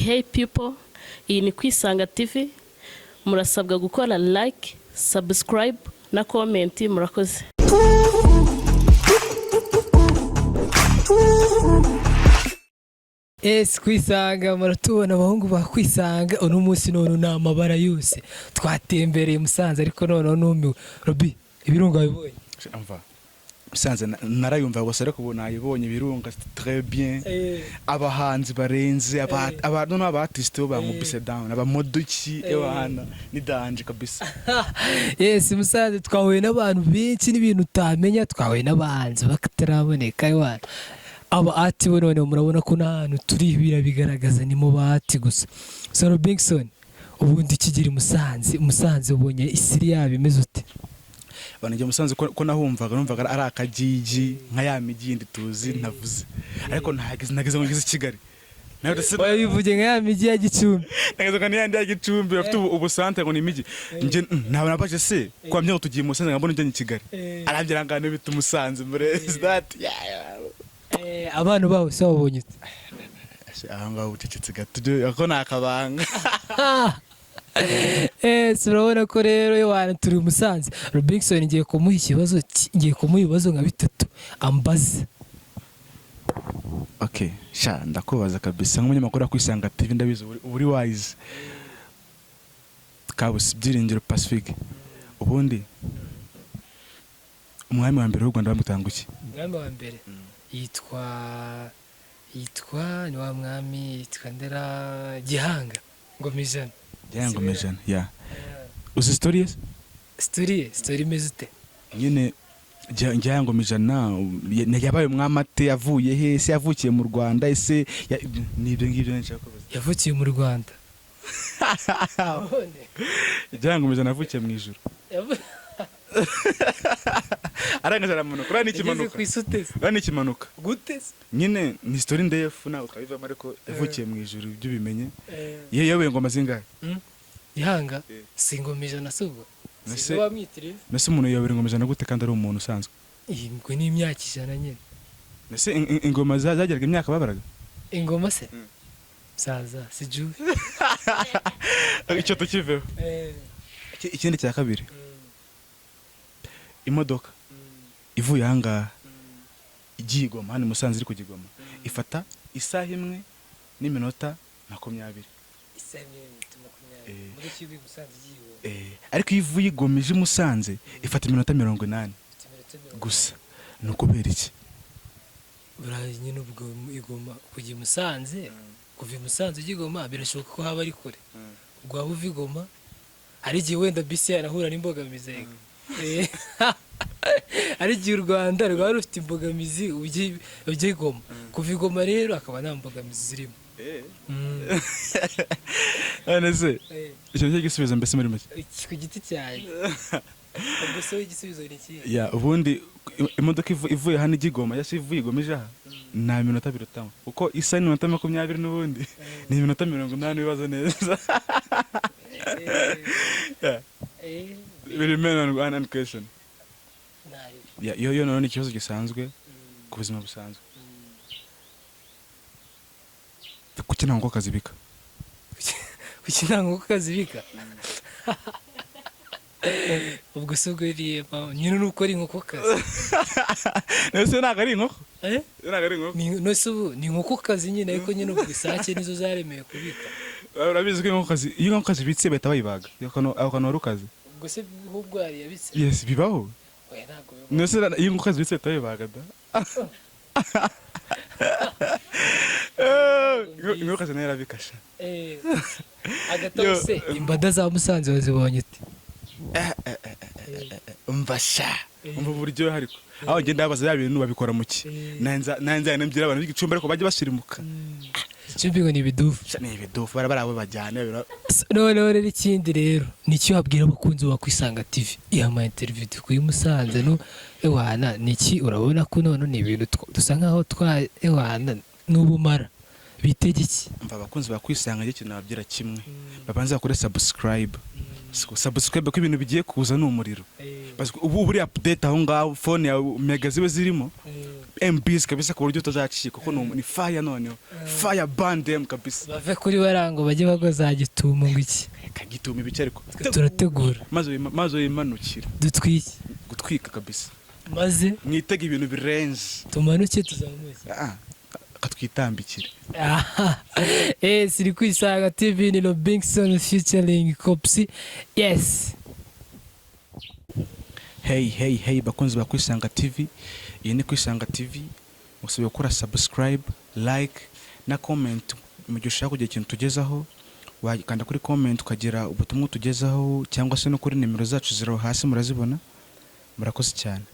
Hey people, iyi ni KWISANGA TV, murasabwa gukora like, subscribe na comment. Murakoze. KWISANGA muratubona abahungu ba KWISANGA uno munsi none na amabara yose twatembereye Musanze ariko none numiwe. Robi ibirunga bibonye amva Musanze narayumva gusa ariko ubu nayibonye ibirunga très bien. Abahanzi barenze abantu n'abartiste bo bankubise down abamodoki ewana ni danje kabisa. Yes, Musanze twahuye n'abantu benshi n'ibintu utamenya, twahuye n'abahanzi bakataraboneka ewana. Aba ati bo none murabona ko n'ahantu turi bigaragaza ni mu bahati gusa. Saro Bigson ubundi kigiri Musanze ubonye isiri yabi imeze ute? Banajye Musanze ko numvaga ari akajiji nka ya migi yindi tuzi navuze, ariko nageze ngo ngeze Kigali nawe bivuge nka ya migi ya Gicumbi, nageze ngo niyandi ya Gicumbi bafite ubusante ngo ni migi nje ntabwo nabaje se kwa mye tugiye Musanze ngambona njye Kigali arambye ngano bita Musanze mbere that abantu baho se babonye ahanga ucecetse gato ako nakabanga. Urabona ko rero yewana turi Musanze. Robinson ngiye kumuha ibibazo nka bitatu ambaza. Okay, sha ndakubaza kabisa nk'umunyamakuru wa KWISANGA TV ndabizi uri wise. KWISANGA Byiringiro Pacifique. Ubundi umwami wa mbere w'u Rwanda bamutanguki? Umwami wa mbere yitwa ni wa mwami yitwa Ndera Gihanga Ngomijana. Gihanga Ngomijana, ya. Uzi story imeze ute? Nyine Gihanga Ngomijana yabaye umwami ate, yavuye he se, yavukiye mu Rwanda ese nibyo ngibyo nshaka kubaza. Yavukiye mu Rwanda. Gihanga Ngomijana yavukiye mu ijuru. Arangije aramanuka urani ikimanuka urani ikimanuka gute nyine ni story ndefu nawe ukabivamo ariko yavukiye mu ijuru ibyo bimenye yewe ngoma zingahe Gihanga singomijana sugo nese wamwitire nese umuntu yobera ngomijana gute kandi ari umuntu usanzwe ngo ni imyaka ijana nyine nese ingoma zageraga imyaka babaraga ingoma se saza siju icyo tukiveho ikindi cya kabiri imodoka ivuye ahangaha igiye Igoma hano Musanze iri kugigoma ifata isaha imwe n'iminota 20 muri kibi Musanze igiye ariko ivuye Igoma ije Musanze ifata iminota 80 gusa nukubera iki burayi nyine ubwo Igoma kugiye Musanze kuva Musanze igigoma birashoboka ko haba ari kure ubwo abo Igoma ari gihe wenda bisi yarahura n'imbogamizi ari gihe u Rwanda rwari rufite imbogamizi ujye Igoma kuva Igoma rero akaba nta mbogamizi zirimo nese icyo cyo gisubizo mbese muri make ku giti cyawe ubwo se igisubizo ni iki ya ubundi imodoka ivuye hano igigoma yasi ivuye Igoma ije aha na minota birutamo uko isa ni minota 20 n'ubundi ni minota 80 bibazo neza. Remain an question. Yo none ni ikibazo gisanzwe ku buzima busanzwe. Kuki ntango kazibika? Kuki ntango kazibika? Ubwo suguriye nyine nuko ari inkoko kazi. Nese naga ari inkoko? Naga ari inkoko. No subu ni inkoko kazi nyine ariko nyine ubwisake nizo zaremeye kubika. Urabizi ko inkoko kazi iyo inkoko kazi bitse bahita bayibaga. Akano rukazi. Ubwo se ahubwo ari yabitse. Yes, bibaho. Oya ntago. Nese iyo inkoko kazi bitse bahita bayibaga da. Inkoko kazi nayo irabikasha. Agatose imbada za Musanze wazibonye ute? Umvasha umva buryo hariko aho ngenda abaza yabintu babikora muki nanza nambira abantu b'igicumbi ariko baje basirimuka Igicumbi ngo ni ibidufu barabo bajyana none rero ikindi rero nicyo habwira abakunzi ba KWISANGA TV ihama interview kuri Musanze no ewana niki urabona ko none ni ibintu dusa nkaho ewana n'ubumara bitegeki umva abakunzi ba KWISANGA ikintu nababyira kimwe babanza bakore subscribe ko ibintu bigiye kuza n'umuriro ubu buri update aho ngaho phone ya mega zibe zirimo MBs kabisa ku buryo utazacika kuko ni fire noneho fire band them kabisa bave kuri barango bajye bagoza gitumo ngo iki kagituma ibice ariko turategura maze yimanukira dutwike gutwika kabisa maze mwitega ibintu birenze tumanuke tuzamuke katwitambikira siri kwisanga TV ni Robinson featuring Copsy. Yes. Hey bakunzi ba Kwisanga TV, iyi ni Kwisanga TV, musabye gukora subscribe, like na comment mu gihe ushaka kugira ikintu tugezaho, wakanda kuri comment ukagira ubutumwa tugezaho cyangwa se no kuri nimero zacu ziraho hasi murazibona. Murakoze cyane.